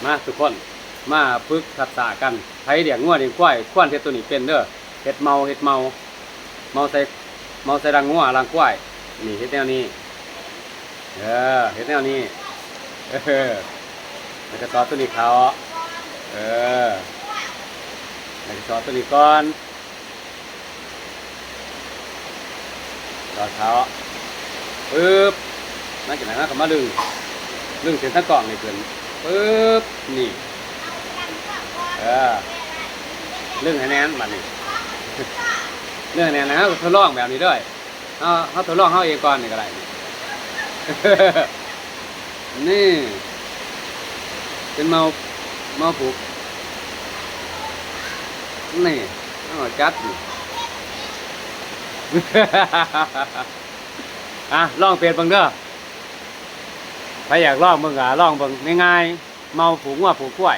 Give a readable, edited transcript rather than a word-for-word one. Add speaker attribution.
Speaker 1: มาทุกคนมาฝึกทักษะกันไผเลี้ยงงัวเลี้ยงควายควรเฮ็ดตัวนี้เป็นเด้อเฮ็ดเมาเมาใส่รังงัวรังควายนี่เฮ็ดแนวนี้เฮ็ดแนวนี้แล้วก็ต่อตัวนี้เขาแล้วก็ต่อตัวนี้ก่อนต่อเขาปึ๊บนั่นจากนั้นก็มาดึงเส้นตะกร้องนี่เพิ่นปึ๊บนี่เรื่องให้แน่นมันนี่เรื่องให้แน่นนะฮะทดลองแบบนี้ด้วยเขาทดลองเขาเองก่อนนี่ก็ได้นี่เป็นเมาผูกนี่จัดลองเปลี่ยนบังเด้อใครอยากลองเบิ่งลองเบิ่งง่ายๆเมาผูกงัวผูกกล้วย